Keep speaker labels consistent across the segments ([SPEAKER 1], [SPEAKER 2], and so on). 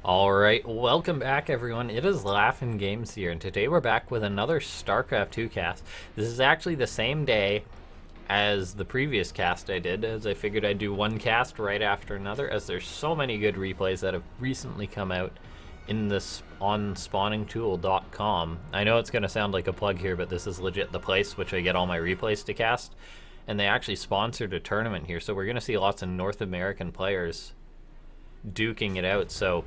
[SPEAKER 1] Alright, welcome back everyone. It is LaughNgamez here, and today we're back with another Starcraft 2 cast. This is actually the same day as the previous cast I did, as I figured I'd do one cast right after another, as there's so many good replays that have recently come out in this on spawningtool.com. I know it's going to sound like a plug here, but this is legit the place which I get all my replays to cast, and they actually sponsored a tournament here, so we're going to see lots of North American players duking it out, so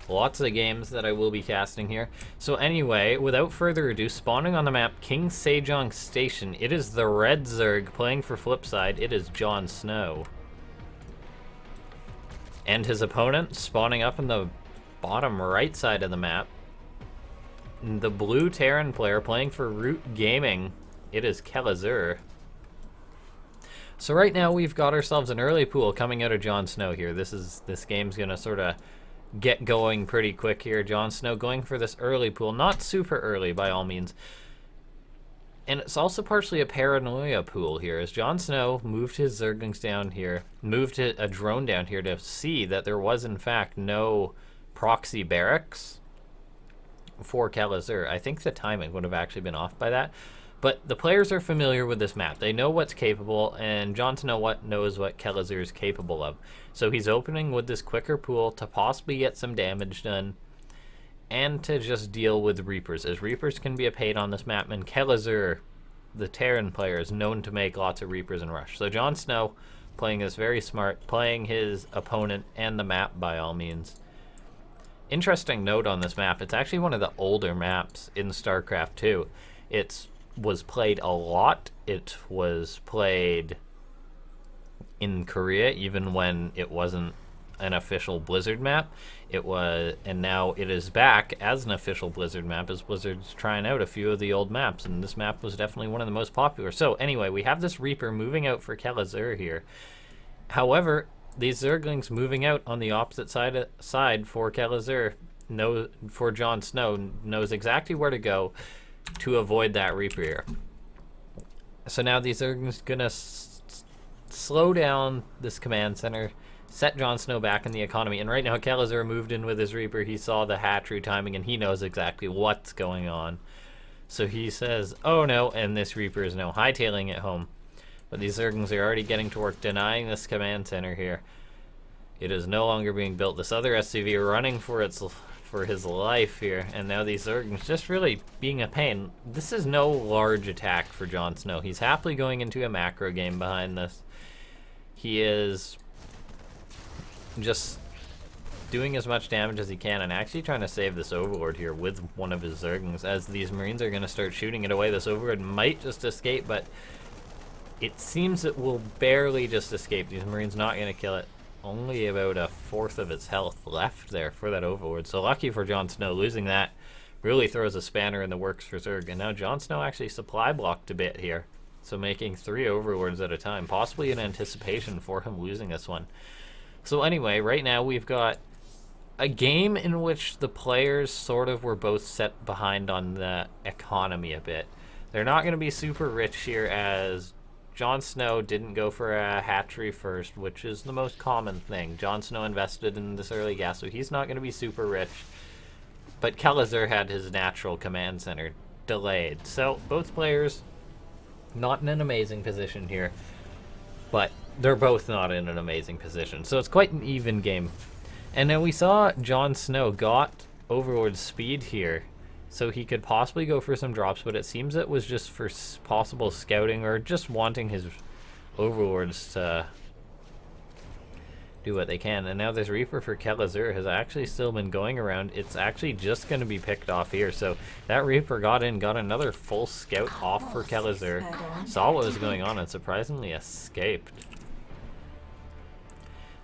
[SPEAKER 1] lots of games that I will be casting here. So anyway, without further ado, spawning on the map, King Sejong Station. It is the Red Zerg playing for Flipside. It is JonSnow. And his opponent spawning up in the bottom right side of the map. The blue Terran player playing for Root Gaming. It is Kelazhur. So right now we've got ourselves an early pool coming out of JonSnow here. This game's gonna sort of get going pretty quick here. JonSnow going for this early pool, not super early by all means, and it's also partially a paranoia pool here, as JonSnow moved his Zerglings down here, moved a drone down here to see that there was in fact no proxy barracks for Kelazhur. I think the timing would have actually been off by that, but the players are familiar with this map. They know what's capable, and JonSnow knows what Kelazhur is capable of. So he's opening with this quicker pool to possibly get some damage done, and to just deal with Reapers, as Reapers can be a pain on this map, and Kelazhur, the Terran player, is known to make lots of Reapers and rush. So JonSnow playing this very smart, playing his opponent and the map by all means. Interesting note on this map, it's actually one of the older maps in StarCraft 2. It was played a lot. It was played in Korea even when it wasn't an official Blizzard map. It was, and now it is back as an official Blizzard map, as Blizzard's trying out a few of the old maps, and this map was definitely one of the most popular. So anyway, we have this Reaper moving out for Kelazhur here. However, these Zerglings moving out on the opposite side for Kelazhur, for JonSnow, knows exactly where to go to avoid that Reaper here. So now these are gonna slow down this command center, set JonSnow back in the economy, and right now Kelazhur moved in with his Reaper. He saw the hatchery timing and he knows exactly what's going on. So he says, oh no, and this Reaper is now hightailing it home. But these Zerglings are already getting to work denying this command center here. It is no longer being built. This other SCV running for his life here, and now these Zerglings just really being a pain. This is no large attack for JonSnow. He's happily going into a macro game behind this. He is just doing as much damage as he can and actually trying to save this Overlord here with one of his Zerglings, as these Marines are going to start shooting it away. This Overlord might just escape, but it seems it will barely just escape. These Marines not going to kill it. Only about a fourth of its health left there for that Overlord. So lucky for JonSnow, losing that really throws a spanner in the works for Zerg. And now JonSnow actually supply blocked a bit here, so making 3 Overlords at a time, possibly in anticipation for him losing this one. So anyway, right now we've got a game in which the players sort of were both set behind on the economy a bit. They're not going to be super rich here, as JonSnow didn't go for a hatchery first, which is the most common thing. JonSnow invested in this early gas, so he's not going to be super rich. But Kelazhur had his natural command center delayed. So both players not in an amazing position here, but they're both not in an amazing position. So it's quite an even game. And then we saw JonSnow got Overlord speed here, so he could possibly go for some drops, but it seems it was just for possible scouting or just wanting his Overlords to do what they can. And now this Reaper for Kelazhur has actually still been going around. It's actually just going to be picked off here. So that Reaper got in, got another full scout off for Kelazhur, saw what was going on, and surprisingly escaped.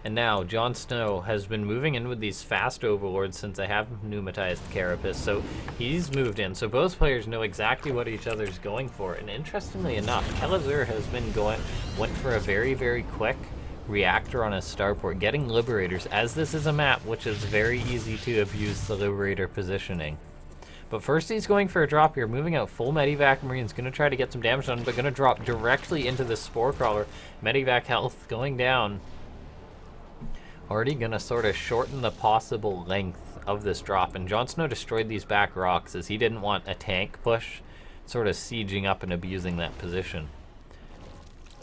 [SPEAKER 1] And now JonSnow has been moving in with these fast Overlords since they have pneumatized Carapace, so he's moved in. So both players know exactly what each other's going for. And interestingly enough, Kelazhur has been went for a very, very quick reactor on his starport, getting Liberators, as this is a map which is very easy to abuse the Liberator positioning. But first he's going for a drop here, moving out full Medivac Marines, going to try to get some damage done, but going to drop directly into the Spore Crawler. Medivac health going down. Already gonna sort of shorten the possible length of this drop, and JonSnow destroyed these back rocks as he didn't want a tank push sort of sieging up and abusing that position.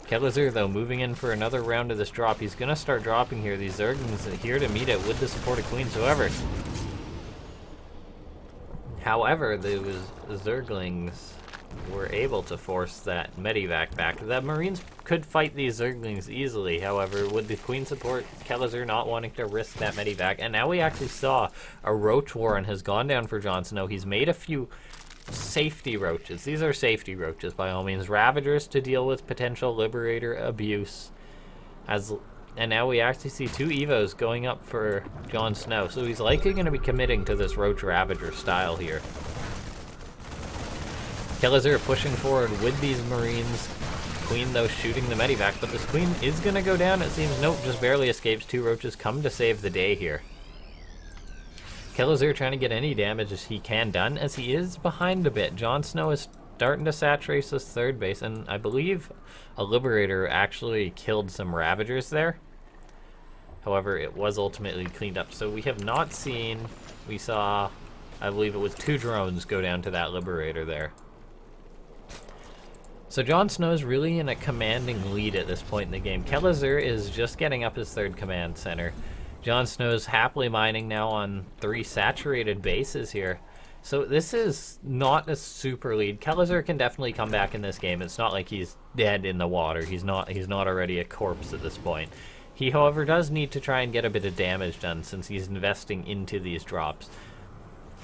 [SPEAKER 1] Kelazhur, though, moving in for another round of this drop. He's gonna start dropping here. These Zerglings here to meet it with the support of Queens. However, those Zerglings were able to force that Medivac back. The Marines could fight these Zerglings easily, however, with the Queen support, Kelazhur not wanting to risk that Medivac. And now we actually saw a Roach Warren has gone down for JonSnow. He's made a few safety roaches. These are safety roaches, by all means. Ravagers to deal with potential Liberator abuse. And now we actually see 2 Evos going up for JonSnow. So he's likely going to be committing to this Roach Ravager style here. Kelazhur pushing forward with these Marines. Queen, though, shooting the Medivac, but this Queen is going to go down, it seems. Nope, just barely escapes. 2 Roaches come to save the day here. Kelazhur trying to get any damage as he can done, as he is behind a bit. JonSnow is starting to saturate this third base, and I believe a Liberator actually killed some Ravagers there. However, it was ultimately cleaned up. So we have not seen, we saw, I believe it was 2 drones go down to that Liberator there. So JonSnow is really in a commanding lead at this point in the game. Kelazhur is just getting up his 3rd command center. JonSnow is happily mining now on 3 saturated bases here. So this is not a super lead. Kelazhur can definitely come back in this game. It's not like he's dead in the water. He's not already a corpse at this point. He, however, does need to try and get a bit of damage done since he's investing into these drops.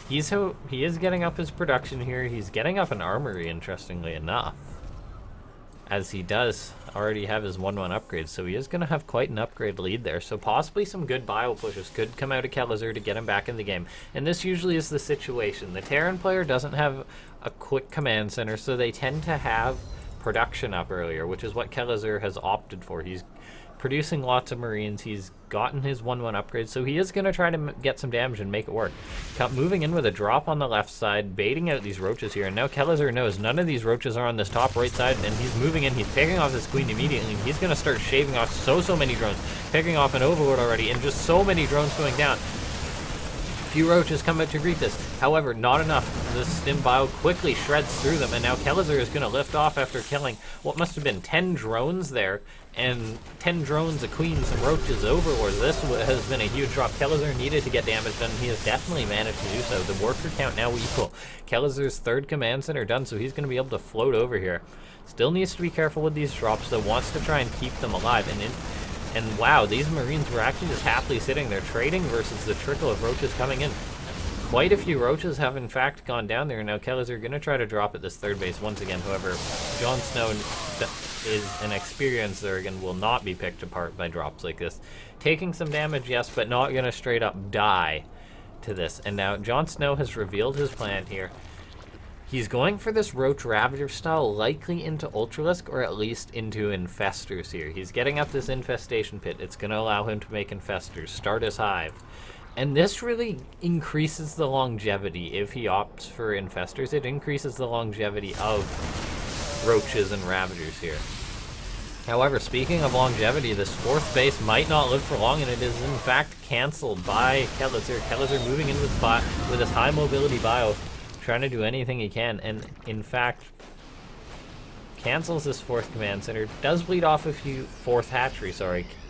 [SPEAKER 1] He is getting up his production here. He's getting up an armory, interestingly enough, as he does already have his 1-1 upgrade, so he is going to have quite an upgrade lead there. So possibly some good bio pushes could come out of Kelazhur to get him back in the game. And this usually is the situation. The Terran player doesn't have a quick command center, so they tend to have production up earlier, which is what Kelazhur has opted for. He's producing lots of Marines. He's gotten his 1-1 upgrade, so he is going to try to get some damage and make it work. Moving in with a drop on the left side, baiting out these Roaches here, and now Kelazhur knows none of these Roaches are on this top right side, and he's moving in. He's picking off this Queen immediately, and he's going to start shaving off so many drones, picking off an Overlord already, and just so many drones going down. Few Roaches come out to greet this. However, not enough. This Stim Bio quickly shreds through them, and now Kelazhur is going to lift off after killing what must have been 10 drones there, and 10 drones, a Queen, some Roaches, Overlords. This has been a huge drop. Kelazhur needed to get damage done, and he has definitely managed to do so. The worker count now equal. Kelazhur's 3rd command center done, so he's going to be able to float over here. Still needs to be careful with these drops, though. Wants to try and keep them alive, and wow, these Marines were actually just happily sitting there trading versus the trickle of Roaches coming in. Quite a few Roaches have in fact gone down there. Now Kelazhur going to try to drop at this 3rd base once again. However, JonSnow is an experienced Zerg and will not be picked apart by drops like this. Taking some damage, yes, but not going to straight up die to this. And now JonSnow has revealed his plan here. He's going for this Roach Ravager style, likely into Ultralisk, or at least into Infestors here. He's getting up this Infestation Pit. It's going to allow him to make Infestors, start his Hive. And this really increases the longevity. If he opts for Infestors, it increases the longevity of Roaches and Ravagers here. However, speaking of longevity, this 4th base might not live for long, and it is in fact cancelled by Kelazhur. Kelazhur moving in with his high mobility bio, trying to do anything he can, and in fact cancels this 4th command center. Does bleed off a few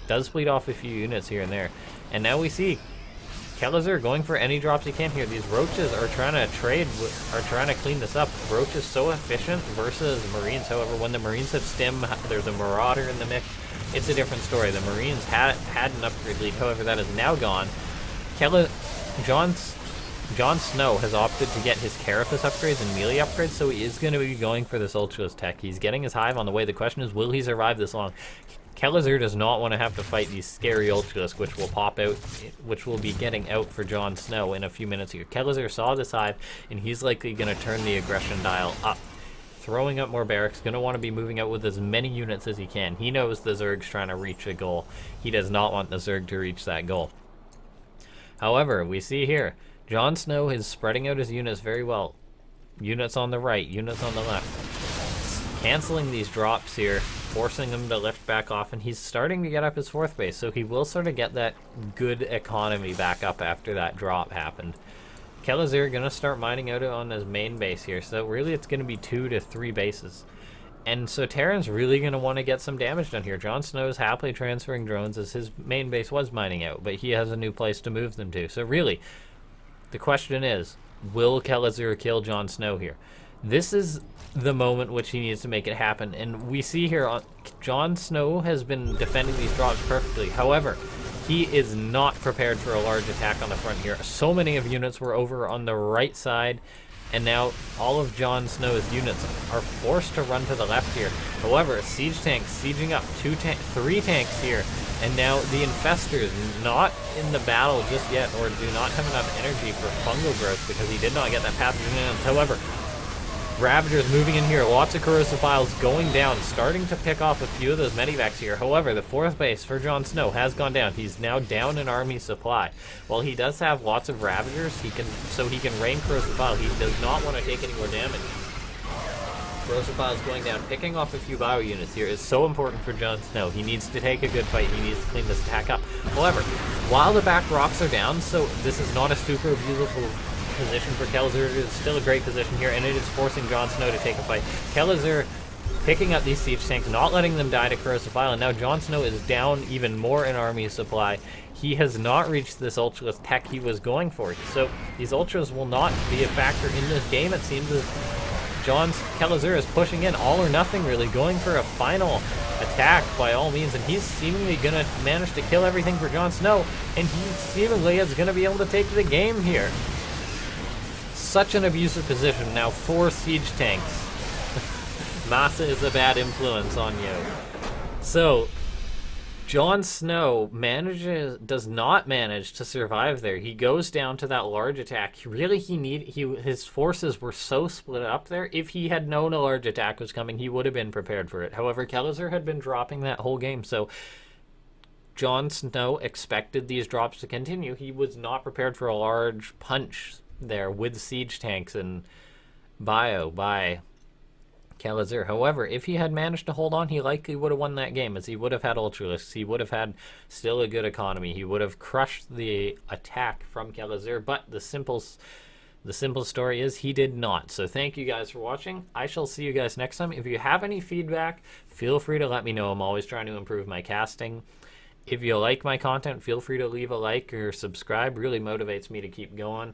[SPEAKER 1] does bleed off a few units here and there. And now we see Kelazhur going for any drops he can here. These Roaches are trying to trying to clean this up. Roach is so efficient versus Marines. However, when the Marines have Stim, there's a Marauder in the mix. It's a different story. The Marines had an upgrade lead. However, that is now gone. JonSnow has opted to get his Carapace upgrades and melee upgrades, so he is going to be going for this Ultralisk tech. He's getting his Hive on the way. The question is, will he survive this long? Kelazhur does not want to have to fight these scary Ultralisk, which will pop out, which will be getting out for JonSnow in a few minutes here. Kelazhur saw this Hive, and he's likely going to turn the aggression dial up. Throwing up more barracks, going to want to be moving out with as many units as he can. He knows the Zerg's trying to reach a goal. He does not want the Zerg to reach that goal. However, we see here, JonSnow is spreading out his units very well. Units on the right, units on the left. Canceling these drops here. forcing him to lift back off, and he's starting to get up his 4th base, so he will sort of get that good economy back up after that drop happened. Kelazhur gonna start mining out on his main base here, so really it's gonna be 2 to 3 bases. And so Terran's really gonna want to get some damage done here. JonSnow is happily transferring drones as his main base was mining out, but he has a new place to move them to. So really, the question is, will Kelazhur kill JonSnow here? This is the moment which he needs to make it happen. And we see here, JonSnow has been defending these drops perfectly. However, he is not prepared for a large attack on the front here. So many of units were over on the right side, and now all of JonSnow's units are forced to run to the left here. However, siege tanks sieging up 3 tanks here, and now the infestors not in the battle just yet, or do not have enough energy for fungal growth because he did not get that pathogen in. However, Ravagers moving in here, lots of corrosive files going down, starting to pick off a few of those medivacs here. However, the 4th base for JonSnow has gone down. He's now down in army supply. While he does have lots of Ravagers, he can rain corrosive file. He does not want to take any more damage. Corrosive files going down, picking off a few bio units here is so important for JonSnow. He needs to take a good fight. He needs to clean this attack up. However, while the back rocks are down, so this is not a super beautiful position for Kelazhur. It is still a great position here, and it is forcing JonSnow to take a fight. Kelazhur picking up these siege tanks, not letting them die to corrosive file, and now JonSnow is down even more in army supply. He has not reached this ultraless tech he was going for, so these ultras will not be a factor in this game. It seems as Kelazhur is pushing in all or nothing, really, going for a final attack by all means, and he's seemingly going to manage to kill everything for JonSnow, and he seemingly is going to be able to take the game here. Such an abusive position. Now 4 siege tanks. Massa is a bad influence on you. So JonSnow does not manage to survive there. He goes down to that large attack. His forces were so split up there. If he had known a large attack was coming, he would have been prepared for it. However, Kelazhur had been dropping that whole game, so JonSnow expected these drops to continue. He was not prepared for a large punch there with siege tanks and bio by Kelazhur. However, if he had managed to hold on, he likely would have won that game, as he would have had ultralisks. He would have had still a good economy. He would have crushed the attack from Kelazhur, but the simple story is he did not. So thank you guys for watching. I shall see you guys next time. If you have any feedback, feel free to let me know. I'm always trying to improve my casting. If you like my content, feel free to leave a like or subscribe. Really motivates me to keep going.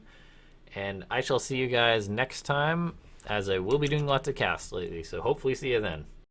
[SPEAKER 1] And I shall see you guys next time, as I will be doing lots of casts lately, so hopefully see you then.